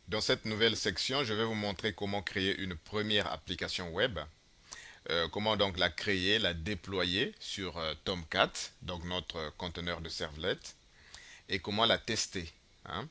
Dans cette nouvelle section, je vais vous montrer comment créer une première application web, comment donc la créer, la déployer sur Tomcat, donc notre conteneur de servlet, et comment la tester, hein.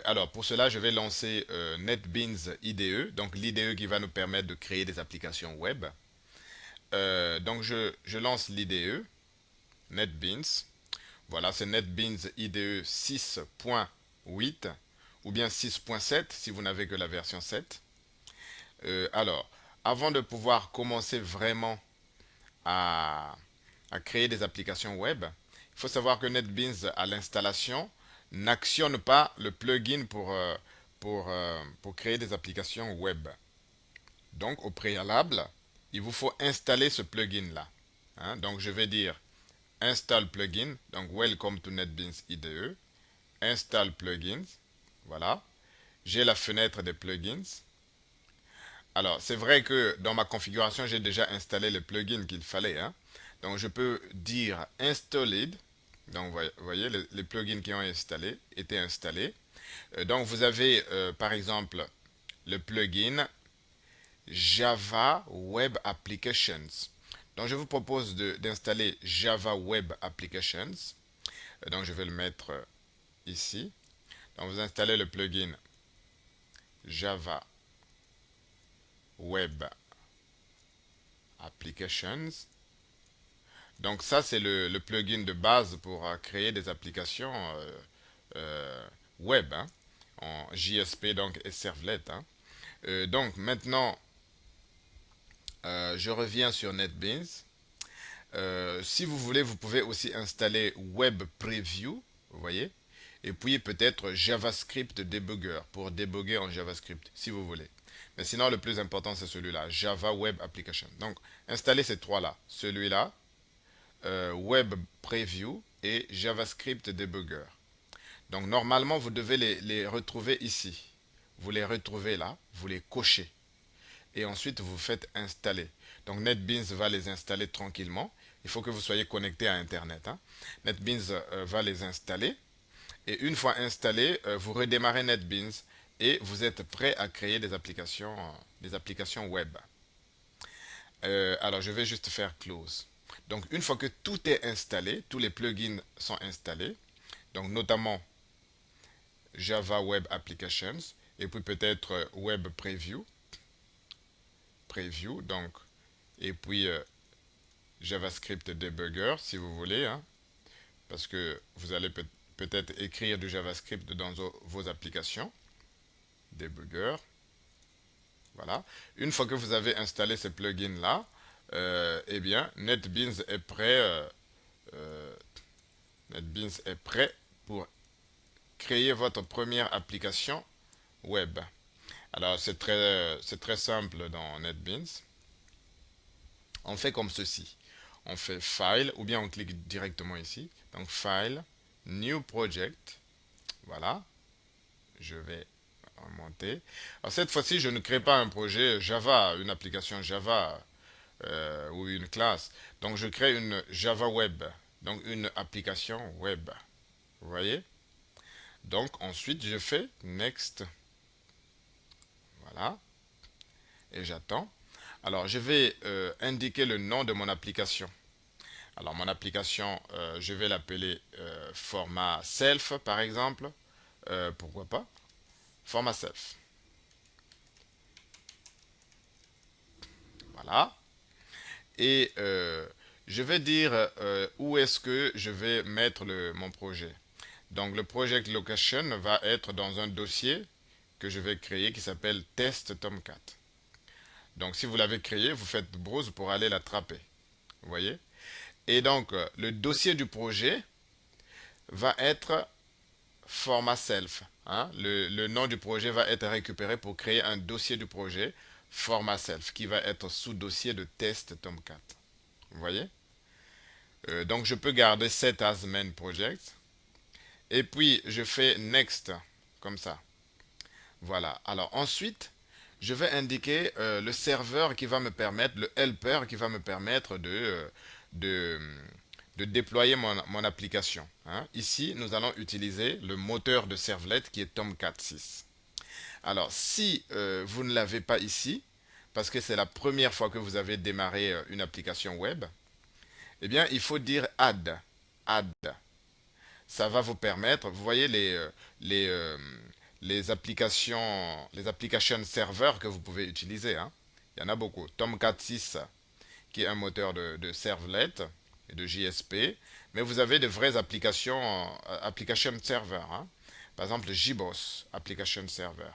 Alors pour cela, je vais lancer NetBeans IDE, donc l'IDE qui va nous permettre de créer des applications web. Donc je lance l'IDE, NetBeans. Voilà, c'est NetBeans IDE 6.8 ou bien 6.7 si vous n'avez que la version 7. Alors, avant de pouvoir commencer vraiment à, à créer des applications web, il faut savoir que NetBeans à l'installation n'actionne pas le plugin pour créer des applications web. Donc, au préalable, il vous faut installer ce plugin-là, hein. Donc, je vais dire install plugin, donc welcome to NetBeans IDE, install plugins, voilà. J'ai la fenêtre des plugins. Alors, c'est vrai que dans ma configuration, j'ai déjà installé le plugin qu'il fallait, hein. Donc, je peux dire installed. Donc, vous voyez, les plugins qui ont été installés. Donc, vous avez, par exemple, le plugin Java Web Applications. Donc, je vous propose d'installer Java Web Applications. Donc, je vais le mettre ici. Donc, vous installez le plugin Java Web Applications. Donc ça, c'est le plugin de base pour créer des applications web, hein, en JSP donc, et servlet, hein. Donc maintenant, je reviens sur NetBeans. Si vous voulez, vous pouvez aussi installer Web Preview, vous voyez, et puis peut-être JavaScript Debugger pour débugger en JavaScript, si vous voulez. Mais sinon, le plus important, c'est celui-là, Java Web Application. Donc, installez ces trois-là. Celui-là, Web Preview et JavaScript Debugger. Donc normalement, vous devez les retrouver ici. Vous les retrouvez là, vous les cochez. Et ensuite, vous faites installer. Donc NetBeans va les installer tranquillement. Il faut que vous soyez connecté à Internet, hein. NetBeans va les installer. Et une fois installés, vous redémarrez NetBeans et vous êtes prêt à créer des applications web. Alors, je vais juste faire close. Donc, une fois que tout est installé, tous les plugins sont installés, donc notamment Java Web Applications, et puis peut-être Web Preview, donc, et puis JavaScript Debugger, si vous voulez, hein, parce que vous allez peut-être écrire du JavaScript dans vos applications. Debugger, voilà. Une fois que vous avez installé ces plugins-là, eh bien, euh, NetBeans est prêt pour créer votre première application web. Alors, c'est très simple dans NetBeans. On fait comme ceci. On fait File, ou bien on clique directement ici. Donc, File, New Project. Voilà. Je vais remonter. Alors, cette fois-ci, je ne crée pas un projet Java, une application Java ou une classe. Donc, je crée une Java Web. Donc, une application web. Vous voyez? Donc, ensuite, je fais Next. Voilà. Et j'attends. Alors, je vais indiquer le nom de mon application. Alors, mon application, je vais l'appeler format self, par exemple. Pourquoi pas? Format self. Voilà. Et je vais dire où est-ce que je vais mettre mon projet. Donc, le project location va être dans un dossier que je vais créer qui s'appelle test Tomcat. Donc, si vous l'avez créé, vous faites browse pour aller l'attraper. Vous voyez? Et donc, le dossier du projet va être format self, hein. Le nom du projet va être récupéré pour créer un dossier du projet format self qui va être sous dossier de test Tomcat. Vous voyez? Donc, je peux garder set as main project. Et puis, je fais next, comme ça. Voilà. Alors, ensuite, je vais indiquer le serveur qui va me permettre, le helper qui va me permettre de, de déployer mon application, hein. Ici, nous allons utiliser le moteur de servlet qui est Tomcat 6. Alors, si vous ne l'avez pas ici, parce que c'est la première fois que vous avez démarré une application web, eh bien, il faut dire add. Add. Ça va vous permettre, vous voyez les, euh, les application serveurs que vous pouvez utiliser, hein. Il y en a beaucoup. Tomcat 6, qui est un moteur de servlet et de JSP, mais vous avez de vraies applications, application server, hein. Par exemple, JBoss Application Server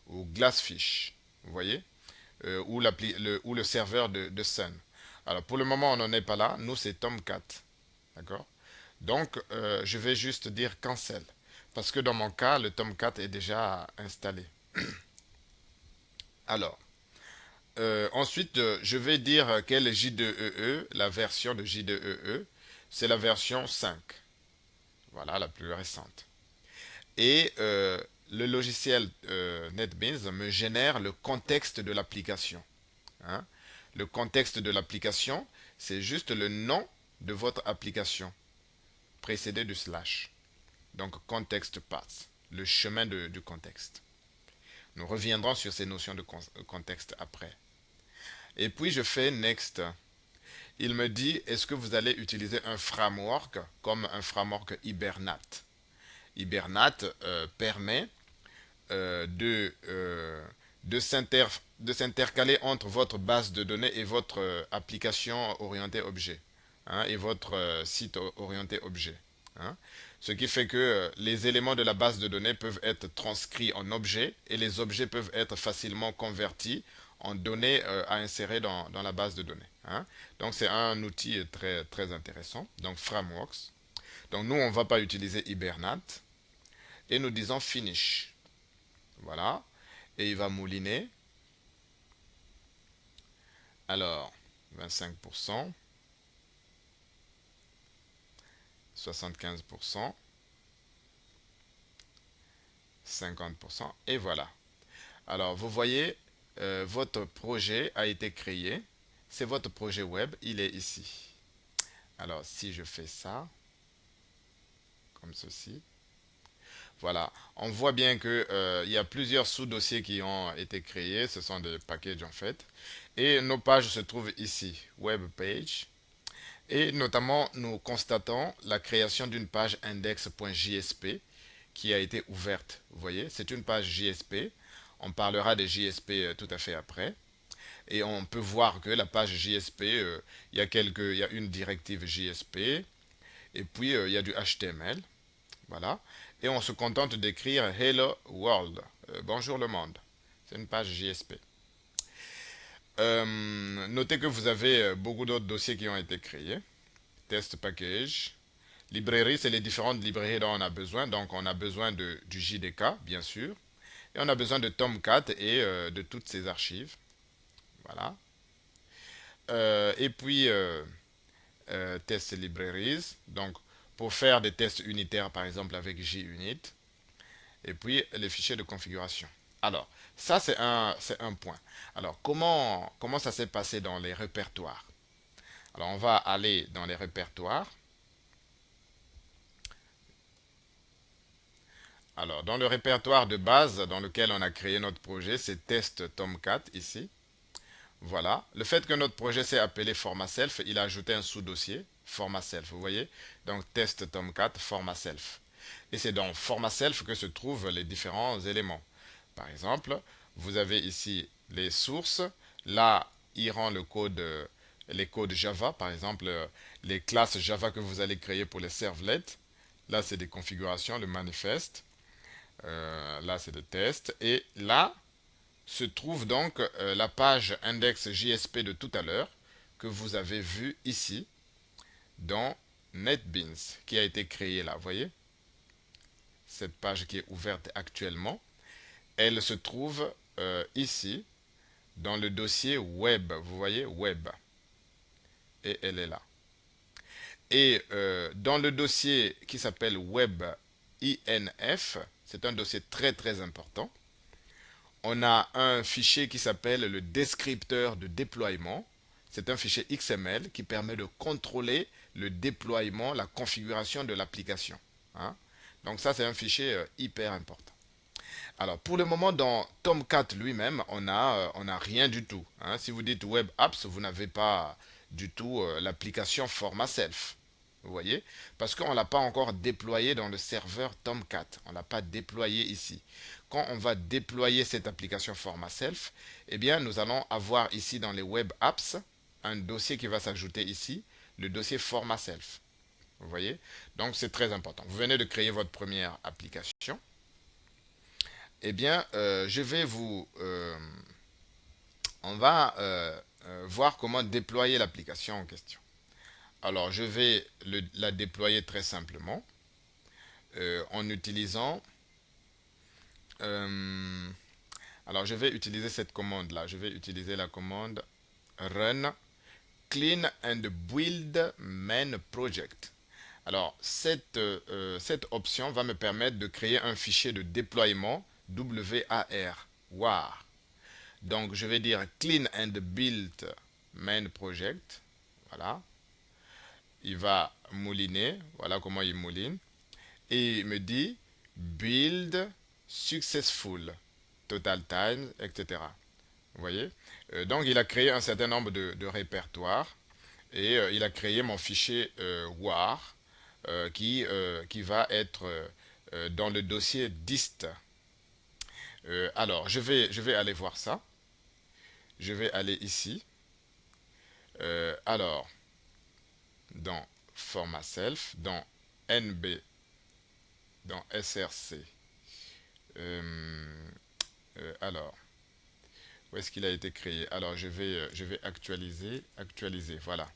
ou Glassfish, vous voyez, ou le serveur de Sun. Alors pour le moment, on n'en est pas là. Nous, c'est Tomcat, d'accord? Donc, je vais juste dire cancel, parce que dans mon cas, le Tomcat est déjà installé. Alors, ensuite, je vais dire quelle est J2EE, la version de J2EE. C'est la version 5. Voilà, la plus récente. Et le logiciel NetBeans me génère le contexte de l'application, hein. Le contexte de l'application, c'est juste le nom de votre application, précédé du slash. Donc, context path, le chemin du contexte. Nous reviendrons sur ces notions de contexte après. Et puis, je fais next. Il me dit, est-ce que vous allez utiliser un framework comme un framework Hibernate? Hibernate permet euh, de, euh, de s'intercaler entre votre base de données et votre application orientée objet, hein, et votre site orienté objet, hein. Ce qui fait que les éléments de la base de données peuvent être transcrits en objets et les objets peuvent être facilement convertis en données à insérer dans la base de données, hein. Donc c'est un outil très, très intéressant. Donc Frameworks. Donc nous, on ne va pas utiliser Hibernate et nous disons Finish. Voilà. Et il va mouliner. Alors, 25%, 75%, 50%, et voilà. Alors, vous voyez, votre projet a été créé. C'est votre projet web, il est ici. Alors, si je fais ça, comme ceci, voilà. On voit bien que il y a plusieurs sous-dossiers qui ont été créés. Ce sont des packages en fait. Et nos pages se trouvent ici. Web page. Et notamment, nous constatons la création d'une page index.jsp qui a été ouverte. Vous voyez, c'est une page JSP. On parlera des JSP tout à fait après. Et on peut voir que la page JSP, il y a une directive JSP. Et puis, il y a du HTML. Voilà. Et on se contente d'écrire Hello World. Bonjour le monde. C'est une page JSP. Notez que vous avez beaucoup d'autres dossiers qui ont été créés. Test package. Librairie, c'est les différentes librairies dont on a besoin. Donc, on a besoin du JDK, bien sûr. Et on a besoin de Tomcat et de toutes ses archives. Voilà. Et puis, test libraries. Donc, pour faire des tests unitaires, par exemple, avec JUnit. Et puis, les fichiers de configuration. Alors, ça, c'est un point. Alors, comment ça s'est passé dans les répertoires? Alors, on va aller dans les répertoires. Alors, dans le répertoire de base dans lequel on a créé notre projet, c'est test Tomcat ici. Voilà. Le fait que notre projet s'est appelé format self, il a ajouté un sous-dossier, format self, vous voyez? Donc, test Tomcat, format self. Et c'est dans format self que se trouvent les différents éléments. Par exemple, vous avez ici les sources. Là, iront les codes Java, par exemple, les classes Java que vous allez créer pour les servlets. Là, c'est des configurations, le manifeste. Là, c'est des tests. Et là, se trouve donc la page index JSP de tout à l'heure que vous avez vue ici dans NetBeans qui a été créée là. Vous voyez? Cette page qui est ouverte actuellement, elle se trouve ici dans le dossier web. Vous voyez? Web. Et elle est là. Et dans le dossier qui s'appelle web INF, c'est un dossier très très important. On a un fichier qui s'appelle le descripteur de déploiement. C'est un fichier XML qui permet de contrôler le déploiement, la configuration de l'application, hein. Donc ça, c'est un fichier hyper important. Alors, pour le moment, dans Tomcat lui-même, on a rien du tout, hein. Si vous dites Web Apps, vous n'avez pas du tout l'application Format Self. Vous voyez? Parce qu'on ne l'a pas encore déployé dans le serveur Tomcat. On ne l'a pas déployé ici. Quand on va déployer cette application Format Self, eh bien, nous allons avoir ici dans les Web Apps un dossier qui va s'ajouter ici, le dossier Format Self. Vous voyez? Donc, c'est très important. Vous venez de créer votre première application. Eh bien, on va voir comment déployer l'application en question. Alors, je vais la déployer très simplement en utilisant. euh, alors, je vais utiliser cette commande-là. Je vais utiliser la commande run clean and build main project. Alors, cette option va me permettre de créer un fichier de déploiement WAR. Donc, je vais dire clean and build main project. Voilà. Il va mouliner. Voilà comment il mouline. Et il me dit build successful, total time, etc. Vous voyez? Donc, il a créé un certain nombre de répertoires et il a créé mon fichier WAR qui va être dans le dossier dist. Alors, je vais aller voir ça. Je vais aller ici. Alors, dans format self, dans NB, dans SRC. Alors, où est-ce qu'il a été créé? Alors, je vais actualiser, voilà.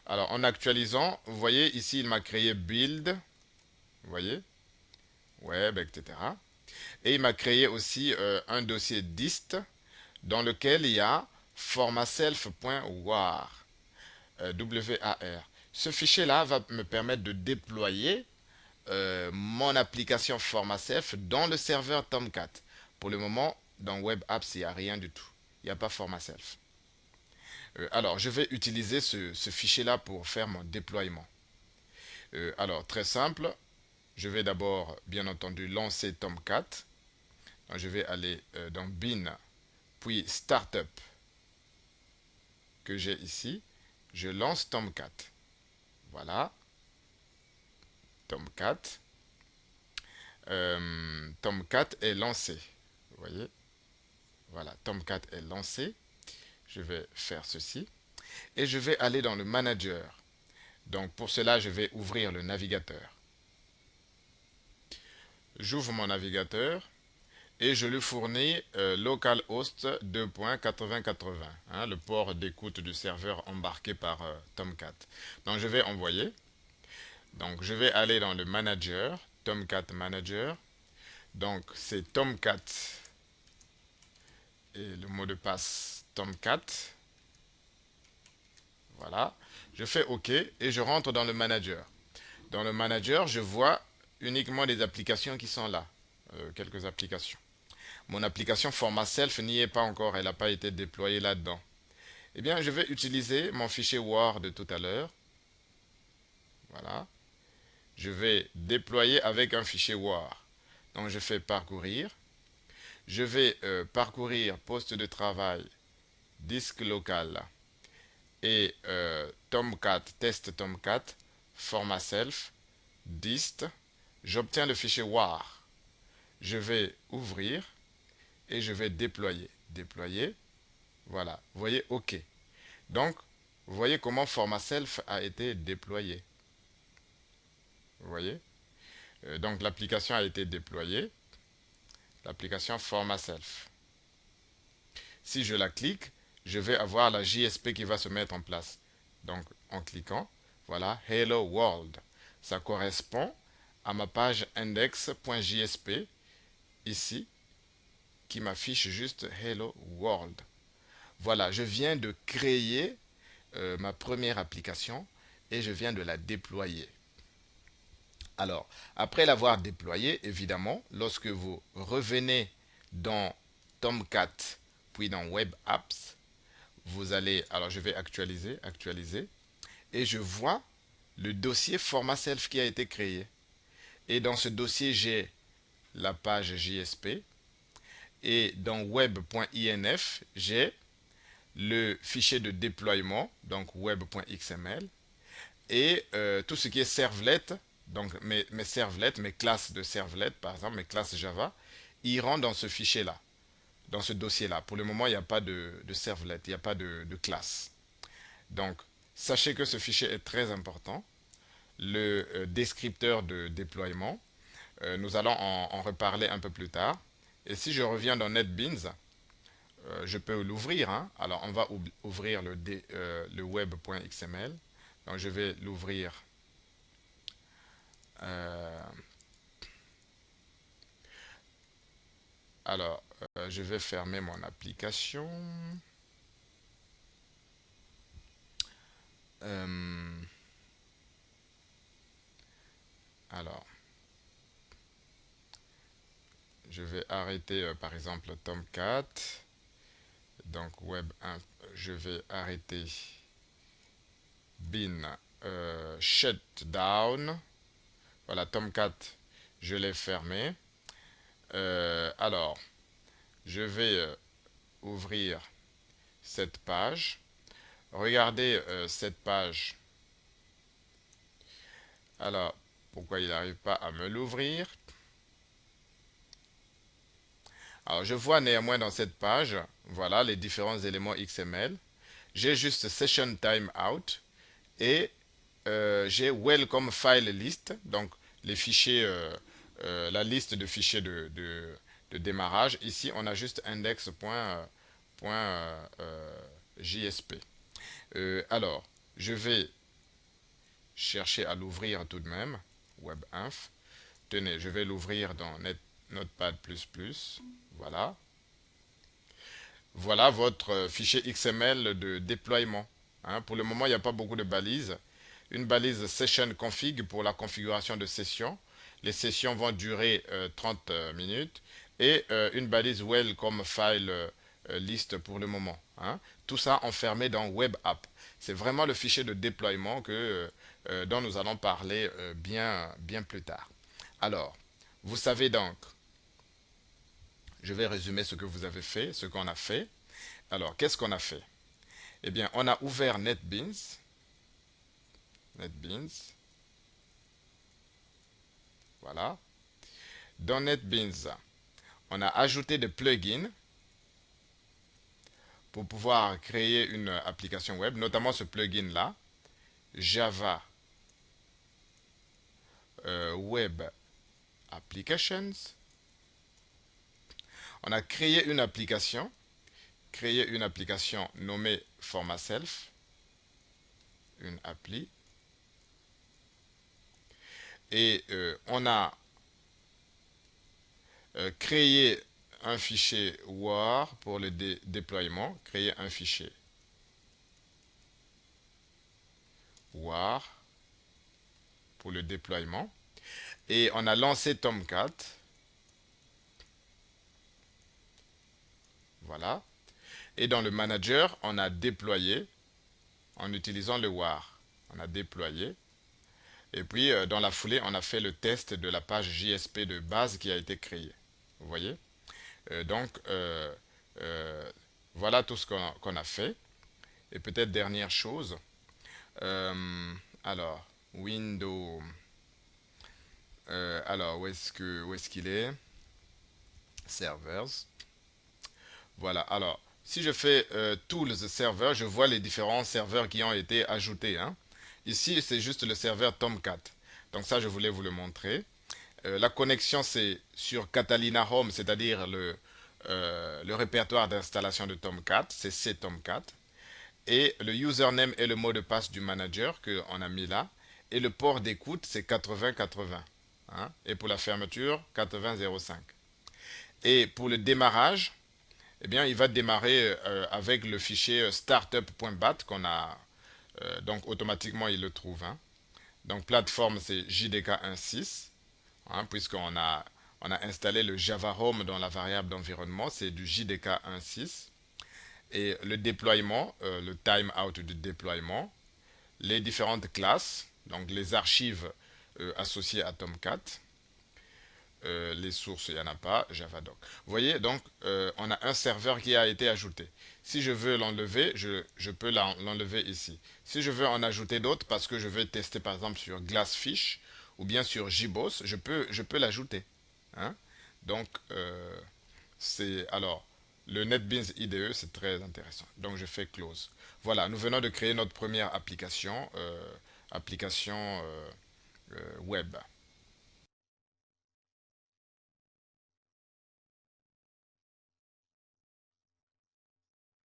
Alors, en actualisant, vous voyez, ici, il m'a créé build, vous voyez, web, etc. Et il m'a créé aussi un dossier dist dans lequel il y a formatself.war, WAR. Ce fichier-là va me permettre de déployer mon application FormaSelf dans le serveur Tomcat. Pour le moment, dans Web Apps, il n'y a rien du tout. Il n'y a pas FormaSelf. Alors, je vais utiliser ce fichier-là pour faire mon déploiement. Alors, très simple. Je vais d'abord, bien entendu, lancer Tomcat. Donc, je vais aller dans Bin, puis Startup, que j'ai ici. Je lance Tomcat. Voilà. Tomcat. Tomcat est lancé. Vous voyez? Voilà, Tomcat est lancé. Je vais faire ceci. Et je vais aller dans le manager. Donc pour cela, je vais ouvrir le navigateur. J'ouvre mon navigateur et je lui fournis localhost 2.8080, hein, le port d'écoute du serveur embarqué par Tomcat. Donc je vais envoyer. Donc je vais aller dans le manager, Tomcat Manager. Donc c'est Tomcat et le mot de passe Tomcat. Voilà. Je fais OK et je rentre dans le manager. Dans le manager, je vois uniquement des applications qui sont là. Quelques applications. Mon application Format Self n'y est pas encore. Elle n'a pas été déployée là-dedans. Eh bien, je vais utiliser mon fichier WAR de tout à l'heure. Voilà. Je vais déployer avec un fichier WAR. Donc, je fais parcourir. Je vais parcourir poste de travail, disque local et Tomcat, test Tomcat, format self, dist. J'obtiens le fichier WAR. Je vais ouvrir et je vais déployer. Déployer. Voilà. Vous voyez, OK. Donc, vous voyez comment format self a été déployé. Vous voyez? Donc, l'application a été déployée. L'application format self. Si je la clique, je vais avoir la JSP qui va se mettre en place. Donc, en cliquant, voilà, Hello World. Ça correspond à ma page index.jsp, ici, qui m'affiche juste Hello World. Voilà, je viens de créer ma première application et je viens de la déployer. Alors, après l'avoir déployée, évidemment, lorsque vous revenez dans Tomcat, puis dans Web Apps, vous allez, alors je vais actualiser, et je vois le dossier format self qui a été créé. Et dans ce dossier, j'ai la page JSP, Et dans web.inf, j'ai le fichier de déploiement, donc web.xml, et tout ce qui est servlet, donc mes servlets, mes classes de servlet, par exemple, mes classes Java, iront dans ce fichier-là, dans ce dossier-là. Pour le moment, il n'y a pas de servlet, il n'y a pas de classe. Donc, sachez que ce fichier est très important. Le descripteur de déploiement, nous allons en reparler un peu plus tard. Et si je reviens dans NetBeans, je peux l'ouvrir, hein. Alors, on va ouvrir le web.xml. Donc, je vais l'ouvrir. Euh, alors, je vais fermer mon application. Euh, alors, je vais arrêter, par exemple, Tomcat. Donc, web 1, je vais arrêter bin shutdown. Voilà, Tomcat, je l'ai fermé. Alors, je vais ouvrir cette page. Regardez cette page. Alors, pourquoi il n'arrive pas à me l'ouvrir? Alors, je vois néanmoins dans cette page, voilà, les différents éléments XML. J'ai juste Session Timeout et j'ai Welcome File List, donc les fichiers, la liste de fichiers de démarrage. Ici, on a juste index.jsp. Alors, je vais chercher à l'ouvrir tout de même, WebInf. Tenez, je vais l'ouvrir dans Notepad++. Voilà. Voilà votre fichier XML de déploiement. Hein, pour le moment, il n'y a pas beaucoup de balises. Une balise session config pour la configuration de session. Les sessions vont durer 30 minutes. Et une balise welcome file list pour le moment. Hein. Tout ça enfermé dans web app. C'est vraiment le fichier de déploiement dont nous allons parler bien plus tard. Alors, vous savez donc, je vais résumer ce que vous avez fait, ce qu'on a fait. Alors, qu'est-ce qu'on a fait? Eh bien, on a ouvert NetBeans. NetBeans. Voilà. Dans NetBeans, on a ajouté des plugins pour pouvoir créer une application web, notamment ce plugin-là, Java Web Applications. On a créé une application nommée For Myself, une appli. Et on a créé un fichier WAR pour le déploiement, créer un fichier WAR pour le déploiement. Et on a lancé Tomcat. Voilà. Et dans le manager, on a déployé en utilisant le WAR. On a déployé. Et puis, dans la foulée, on a fait le test de la page JSP de base qui a été créée. Vous voyez? Donc, voilà tout ce qu'on a fait. Et peut-être dernière chose. Alors, Windows. Alors, où est-ce qu'il est? Servers. Voilà. Alors, si je fais Tools Server, je vois les différents serveurs qui ont été ajoutés. Hein. Ici, c'est juste le serveur Tomcat. Donc ça, je voulais vous le montrer. La connexion, c'est sur Catalina Home, c'est-à-dire le répertoire d'installation de Tomcat. C'est ctomcat. Et le username et le mot de passe du manager qu'on a mis là. Et le port d'écoute, c'est 8080. Hein. Et pour la fermeture, 8005. Et pour le démarrage, eh bien, il va démarrer avec le fichier startup.bat qu'on a. Donc, automatiquement, il le trouve. Hein. Donc, plateforme, c'est JDK 1.6, hein, puisqu'on a installé le Java Home dans la variable d'environnement, c'est du JDK 1.6. Et le déploiement, le timeout du déploiement, les différentes classes, donc les archives associées à Tomcat, les sources, il n'y en a pas, Javadoc. Vous voyez, donc, on a un serveur qui a été ajouté. Si je veux l'enlever, je peux l'enlever ici. Si je veux en ajouter d'autres, parce que je veux tester par exemple sur Glassfish ou bien sur JBoss, je peux l'ajouter. Hein. Donc, alors, le NetBeans IDE, c'est très intéressant. Donc, je fais close. Voilà, nous venons de créer notre première application, application web.